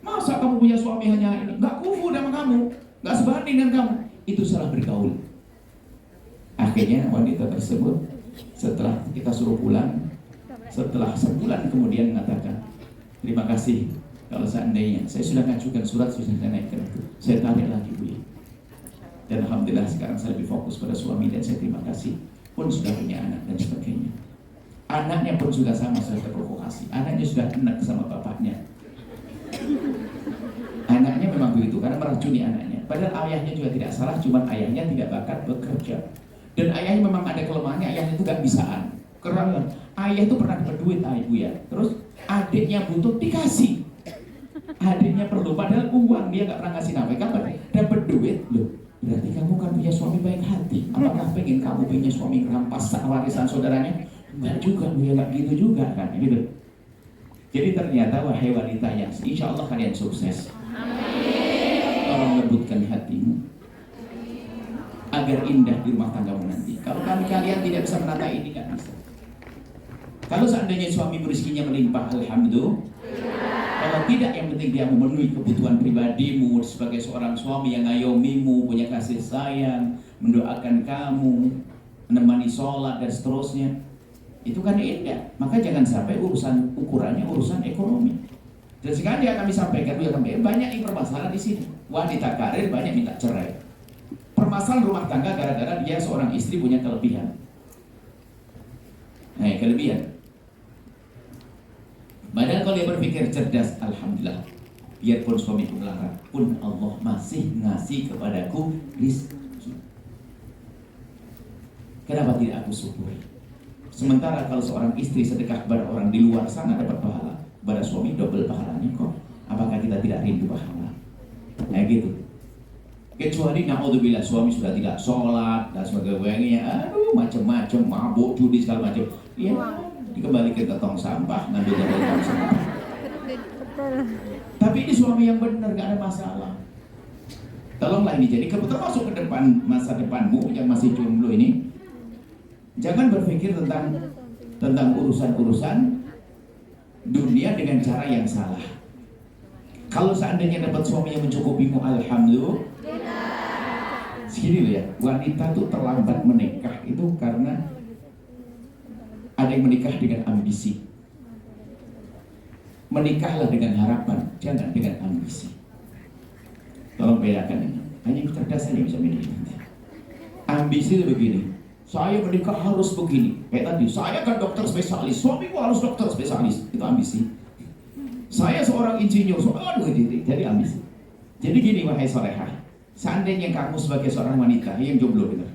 Masa kamu punya suami hanya ini, nggak kufu sama kamu, nggak sebanding dengan kamu, itu salah bergaul. Akhirnya wanita tersebut setelah kita suruh pulang, setelah sebulan kemudian mengatakan, terima kasih. Kalau seandainya saya sudah ngajukan surat, sudah saya naikkan itu, saya tarik lagi Bu ya. Dan alhamdulillah sekarang saya lebih fokus pada suami dan saya terima kasih. Pun sudah punya anak dan sebagainya. Anaknya pun sudah sama, sudah terprovokasi. Anaknya sudah enak sama bapaknya. Anaknya memang begitu karena meracuni anaknya. Padahal ayahnya juga tidak salah, cuma ayahnya tidak bakat bekerja. Dan ayahnya memang ada kelemahannya, ayahnya itu gak bisaan. Karena ayah itu pernah dapat duit ibu ya. Terus adiknya butuh dikasih. Adiknya perlu, padahal uang dia gak pernah ngasih nafkah. Kapan dapat duit loh? Berarti kamu kan punya suami baik hati. Apakah pengen kamu punya suami rampas warisan saudaranya? Enggak juga, dia gak gitu juga kan, gitu. Jadi ternyata wahai wanita yang insya Allah kalian sukses. Amin. Tolong lembutkan hatimu agar indah di rumah tanggamu nanti. Kalau kalian tidak bisa menata ini, nggak bisa. Kalau seandainya suami rezekinya melimpah, alhamdulillah. Kalau tidak, yang penting dia memenuhi kebutuhan pribadimu sebagai seorang suami yang ngayomimu, punya kasih sayang, mendoakan kamu, menemani sholat dan seterusnya. Itu kan indah. Maka jangan sampai ukurannya urusan ekonomi. Dan sekarang dia kami sampaikan, banyak permasalahan di sini. Wanita karir banyak minta cerai. Permasalahan rumah tangga gara-gara dia seorang istri punya kelebihan. Nah, kelebihan. Padahal kalau dia berpikir cerdas, alhamdulillah, biarpun suamiku melarang, pun Allah masih ngasih kepadaku rizki. Kenapa tidak aku syukuri? Sementara kalau seorang istri sedekah kepada orang di luar sana dapat pahala, kepada suami double pahalanya kok. Apakah kita tidak rindu pahala? Nah gitu. Kecuali naudzubillah suami sudah tidak sholat dan sebagainya, aduh macam-macam, mabuk, judi segala macam. Iya, dikembalikan ke tong sampah, ngambil dari tong sampah. Tapi ini suami yang benar, gak ada masalah. Tolonglah ini jadi termasuk ke depan masa depanmu yang masih jomblo ini. Jangan berpikir tentang urusan-urusan dunia dengan cara yang salah. Kalau seandainya dapat suami yang mencukupimu, alhamdulillah. Segini loh ya, wanita tuh terlambat menikah itu karena ada yang menikah dengan ambisi. Menikahlah dengan harapan, jangan dengan ambisi. Tolong bedakan ini. Hanya kecerdasan yang bisa bedakan. Ambisi itu begini. Saya menikah harus begini. Kayak tadi, saya kan dokter spesialis, suamiku harus dokter spesialis. Itu ambisi. Saya seorang insinyur, jadi ambisi. Jadi gini wahai solehah, seandainya kamu sebagai seorang wanita yang jomblo benar.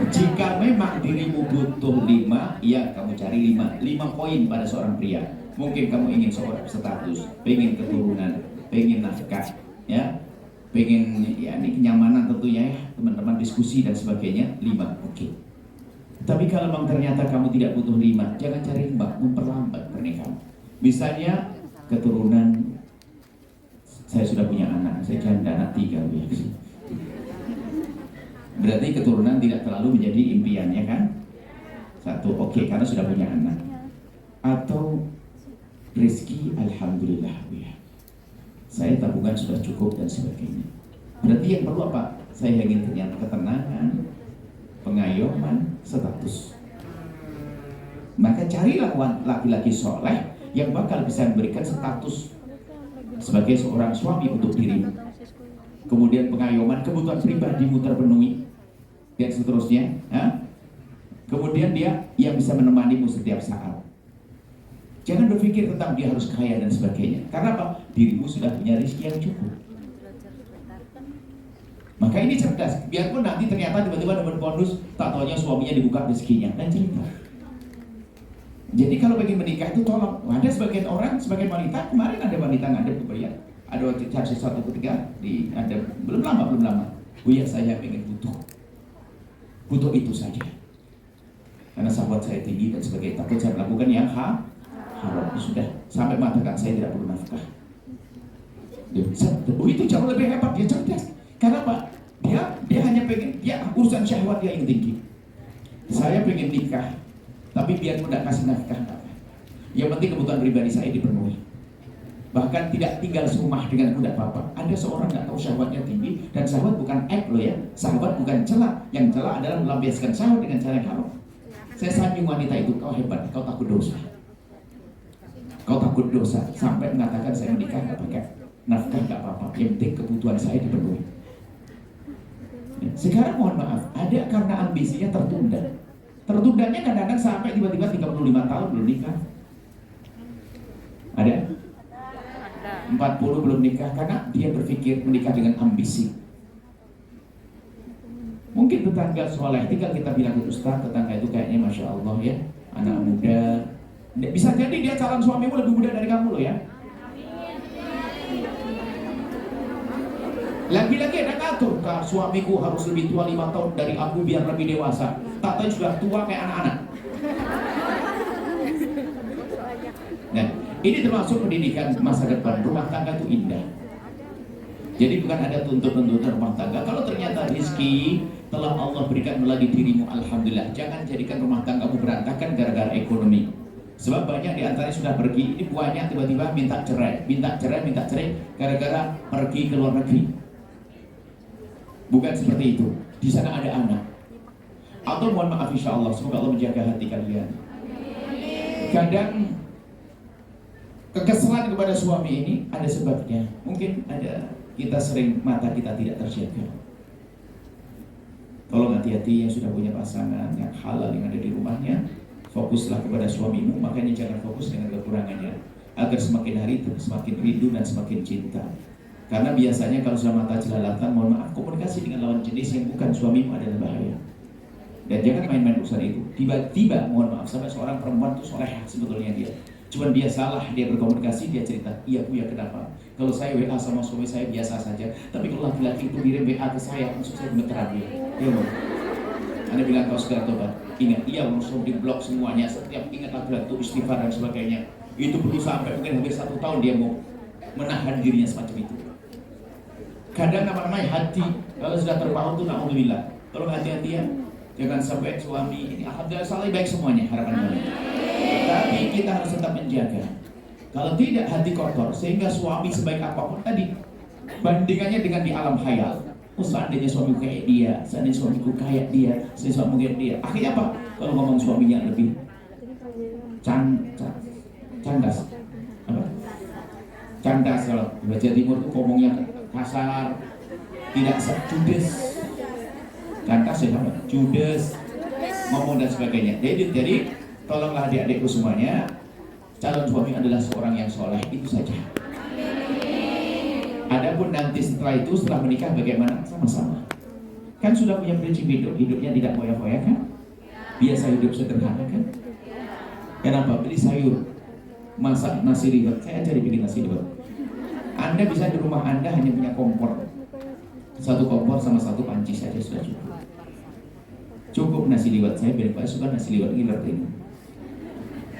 Jika memang dirimu butuh 5, ya kamu cari 5 poin pada seorang pria. Mungkin kamu ingin seorang status, pengen keturunan, pengen nafkah, ya, pengen ya ini kenyamanan tentunya ya, teman-teman diskusi dan sebagainya. 5, oke. Tapi kalau memang ternyata kamu tidak butuh 5, jangan cari 5, memperlambat pernikahan. Misalnya keturunan, saya sudah punya anak, saya janda anak 3 ya. Berarti keturunan tidak terlalu menjadi impiannya kan? 1, oke, karena sudah punya anak. Atau rezeki, alhamdulillah ya. Saya tabungan sudah cukup dan sebagainya. Berarti yang perlu apa? Saya ingin ternyata ketenangan, pengayoman, status. Maka carilah laki-laki soleh yang bakal bisa memberikan status sebagai seorang suami untuk dirimu. Kemudian pengayoman, kebutuhan pribadimu terpenuhi dan seterusnya. Ya? Kemudian dia yang bisa menemanimu setiap saat. Jangan berpikir tentang dia harus kaya dan sebagainya. Karena apa? Dirimu sudah punya rezeki yang cukup. Maka ini cerdas. Biarpun nanti ternyata tiba-tiba dapat bonus, tak taunya suaminya dibuka rezekinya dan cerita. Jadi kalau pengen menikah itu tolong. Ada sebagian orang, sebagian wanita, kemarin ada wanita ngadep ke Buya. Ada waktu cari satu ketiga di ada belum lama. Buya saya pengen butuh itu saja. karena syahwat saya tinggi dan sebagainya, takut saya melakukan yang haram. Sudah sampai mengatakan saya tidak perlu nafkah. Itu jauh lebih hebat, dia cerdas. Karena apa? Dia hanya pengen, urusan syahwat dia yang tinggi. Saya pengen nikah, tapi biar tidak kasih nafkah. Yang penting kebutuhan pribadi saya dipenuhi. Bahkan tidak tinggal serumah dengan tidak apa-apa. Ada seorang nggak tahu syahwatnya tinggi, dan syahwat bukan aib loh ya. Syahwat bukan celah. Yang celah adalah melampiaskan syahwat dengan cara yang haram. Saya sanjung wanita itu, kau hebat, kau takut dosa. Kau takut dosa, sampai mengatakan saya menikah nggak pakai nafkah nggak apa-apa, yang penting kebutuhan saya dipenuhi. Sekarang mohon maaf, ada karena ambisinya tertunda. Tertundanya kadang-kadang sampai tiba-tiba 35 tahun belum nikah. Ada? 40 belum nikah karena dia berpikir menikah dengan ambisi. Mungkin tetangga soleh, tinggal kita bilang ke Ustaz, tetangga itu kayaknya Masya Allah ya, anak muda. Bisa jadi dia calon suamimu lebih muda dari kamu loh ya. Lagi-lagi ada ngatur, suamiku harus lebih tua 5 tahun dari aku biar lebih dewasa. Tak tahu sudah tua kayak anak-anak. Nah, ini termasuk pendidikan masa depan. Rumah tangga itu indah. Jadi bukan ada tuntut-tuntutan rumah tangga. Kalau ternyata rezeki telah Allah berikan melalui dirimu, alhamdulillah. Jangan jadikan rumah tanggamu berantakan gara-gara ekonomi. Sebab banyak di antaranya sudah pergi, ini buahnya tiba-tiba minta cerai gara-gara pergi ke luar negeri. Bukan seperti itu. Di sana ada anak. Atau mohon maaf insya Allah, semoga Allah menjaga hati kalian. Kadang kekesalan kepada suami ini ada sebabnya. Mungkin ada kita sering mata kita tidak terjaga. Tolong hati-hati yang sudah punya pasangan yang halal yang ada di rumahnya. Fokuslah kepada suamimu, makanya jangan fokus dengan kekurangannya, agar semakin hari semakin rindu dan semakin cinta. Karena biasanya kalau sudah mata jelalatan, mohon maaf, komunikasi dengan lawan jenis yang bukan suamimu adalah bahaya. Dan jangan main-main urusan itu. Tiba-tiba, mohon maaf, sampai seorang perempuan itu soleh sebetulnya dia. Cuman dia salah, dia berkomunikasi, dia cerita, iya Bu ya kenapa? Kalau saya WA sama suami saya biasa saja, tapi kalau laki-laki itu ngirim WA ke saya, maksud saya gemeteran dia. Iya Bu. Anda bilang kau segera tobat. Ingat, ia langsung di blok semuanya. Setiap ingat laki-laki itu istighfar dan sebagainya. Itu perlu sampai mungkin hampir 1 tahun dia mau menahan dirinya semacam itu. Kadang namanya hati, kalau sudah terpaut itu na'udzubillah. Tolong hati-hati ya. Jangan sampai suami ini alhamdulillah salah baik semuanya harapan kalian. Tapi kita harus tetap menjaga. Kalau tidak hati kotor sehingga suami sebaik apapun tadi bandingannya dengan di alam khayal. Seandainya suamiku kayak dia, seandainya suamiku kayak dia, seandainya suamiku kayak dia. Akhirnya apa? Kalau ngomong suaminya lebih candas, apa? Candas kalau baca timur itu ngomongnya kasar, tidak judes. Candas ya apa? Judes, ngomong dan sebagainya. Jadi tolonglah adik-adikku semuanya, calon suami adalah seorang yang soleh, itu saja. Adapun nanti setelah itu, setelah menikah bagaimana? Sama-sama. Kan sudah punya prinsip hidup, hidupnya tidak foya-foya kan? Biasa hidup sederhana kan? Kenapa? Beli sayur, masak nasi liwet, saya ajari bikin nasi liwet. Anda bisa di rumah Anda hanya punya kompor. 1 kompor sama 1 panci saja sudah cukup. Cukup nasi liwet, saya biar suka nasi liwet ini ini.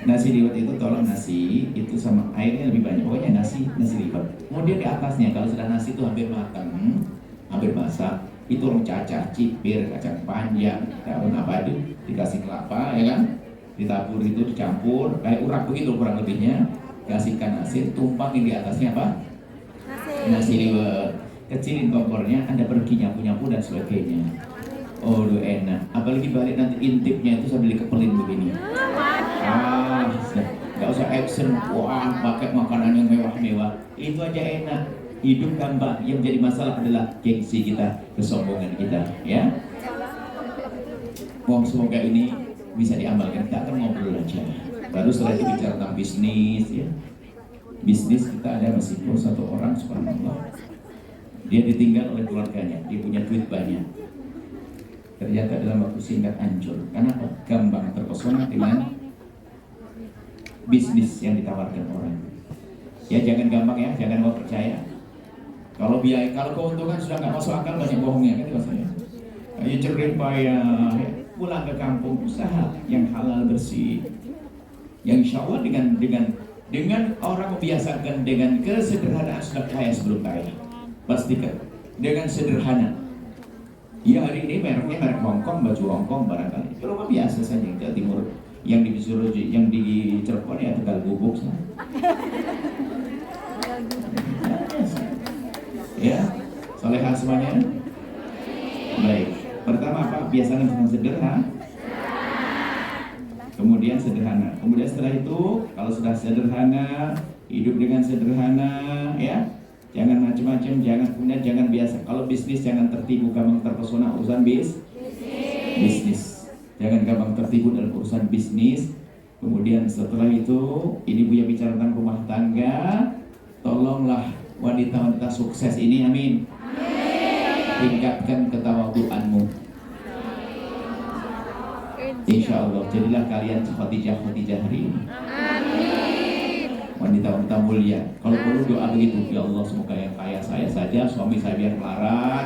Nasi liwet itu tolong nasi itu sama airnya lebih banyak, pokoknya nasi liwet. Kemudian di atasnya kalau sudah nasi itu hampir matang, hampir masak, itu orang cacah, cipir, kacang panjang, daun apa itu dikasih kelapa ya kan, ditabur itu dicampur kayak urak begitu kurang lebihnya, kasihkan asin, tumpangin di atasnya apa? Nasi liwet. Kecilin kompornya, Anda pergi nyapu-nyapu dan sebagainya. Oh, enak. Apalagi balik nanti intipnya itu sambil dikepelin begini. Nggak usah action, wah pakai makanan yang mewah-mewah. Itu aja enak. Hidup gampang. Yang jadi masalah adalah gengsi kita, kesombongan kita, ya. Semoga ini bisa diamalkan. Kita akan ngobrol aja. Baru setelah itu bicara tentang bisnis, ya. Bisnis kita ada meskipun 1 orang, subhanallah, dia ditinggal oleh keluarganya, dia punya duit banyak. Ternyata dalam waktu singkat hancur. Kenapa? Gampang terpesona dengan bisnis yang ditawarkan orang. Ya jangan gampang ya, jangan mau percaya. Kalau biaya, kalau keuntungan sudah nggak masuk akal, banyak bohongnya kan maksudnya. Ayo cerit payah, pulang ke kampung usaha yang halal bersih. Yang insya Allah dengan orang membiasakan dengan kesederhanaan sudah kaya sebelum kaya. Pastikan dengan sederhana. Ya hari ini mereknya merek Hongkong, baju Hongkong barangkali. Kalau biasa saja yang Jawa Timur, yang di Suruji, yang di Cirebon ya Tegal Gubuk sana. Ya, solehah semuanya. Baik. Pertama apa? Biasakan dengan sederhana. Kemudian sederhana. Kemudian setelah itu, kalau sudah sederhana, hidup dengan sederhana, ya. Jangan macam-macam, jangan biasa. Kalau bisnis jangan tertipu, gampang terpesona urusan bisnis. Jangan gampang tertipu dalam urusan bisnis. Kemudian setelah itu, ini Buya bicara tentang rumah tangga. Tolonglah wanita-wanita sukses ini, amin. Tingkatkan ketawaduanmu. Insya Allah, jadilah kalian Khadijah hari ini. Wanita-wanita mulia. Kalau perlu doa begitu, ya Allah semoga yang kaya saya saja, suami saya biar melarat.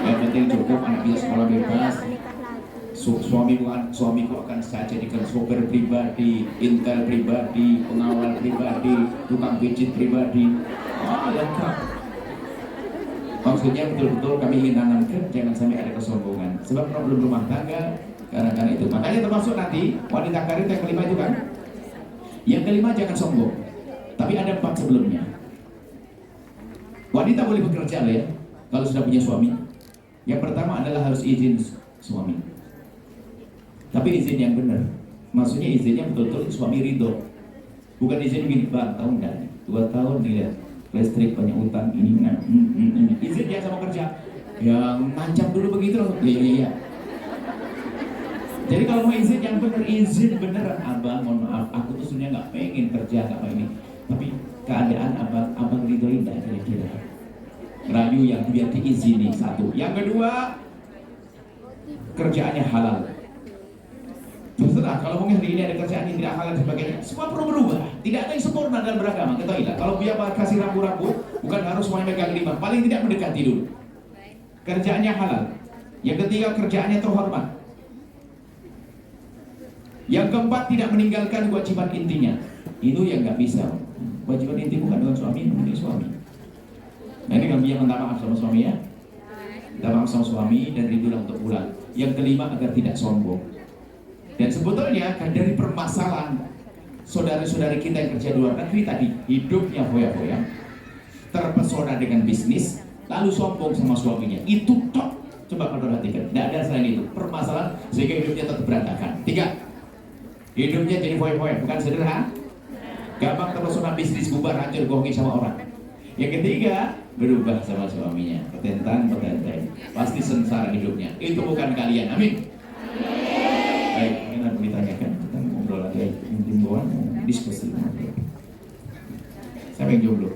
Yang penting cukup, anak bisa sekolah bebas. Suamiku akan saya jadikan sopir pribadi, intel pribadi, pengawal pribadi, tukang pijit pribadi. Lengkap. Maksudnya betul-betul kami ingin tanamkan jangan sampai ada kesombongan. Sebab problem rumah tangga karena itu. Makanya termasuk nanti wanita karir yang kelima itu kan. Yang kelima jangan sombong. Tapi ada 4 sebelumnya. Wanita boleh bekerja ya kalau sudah punya suami. Yang pertama adalah harus izin suami. Tapi izin yang benar. Maksudnya izinnya betul-betul suami ridho. Bukan izin begini, Bang, tahu enggak? 2 tahun nih listrik banyak utang ini. Izin dia sama kerja. Yang ngancam dulu begitu loh. Iya. Jadi kalau mau izin yang benar, izin beneran. Abang, mohon maaf, aku tuh sebenarnya nggak pengen kerja apa ini, tapi keadaan abang ridhoin dah kira-kira. Rayu yang biar diizini satu. Yang kedua, kerjaannya halal. Terserah kalau mungkin hari ini ada kerjaan yang tidak halal dan sebagainya, semua perlu berubah. Tidak ada yang sempurna dalam beragama. Ketahuilah, kalau dia kasih rambu-rambu, bukan harus semuanya megang 5, paling tidak mendekati dulu. Kerjaannya halal. Yang ketiga, kerjaannya terhormat. Yang keempat, tidak meninggalkan kewajiban intinya. Itu yang nggak bisa. Kewajiban inti bukan dengan suami, milik suami. Nah ini kalau dia minta maaf sama suami ya, minta maaf sama suami dan rindulah untuk pulang. Yang kelima, agar tidak sombong. Dan sebetulnya kan dari permasalahan saudari-saudari kita yang kerja di luar negeri tadi, hidupnya foya-foya, terpesona dengan bisnis, lalu sombong sama suaminya. Itu top. Coba kalau perhatikan, tidak ada selain itu. Permasalahan sehingga hidupnya tetap berantakan. 3. Hidupnya jadi foya-foya, bukan sederhana. Gampang terpesona bisnis, bubar, hancur, bohongi sama orang. Yang ketiga, berubah sama suaminya, petentang. Pasti sengsara hidupnya. Itu bukan kalian, amin. Baik, mungkin aku ditanyakan, kita ngobrol lagi, diskusi. Siapa yang jomblo?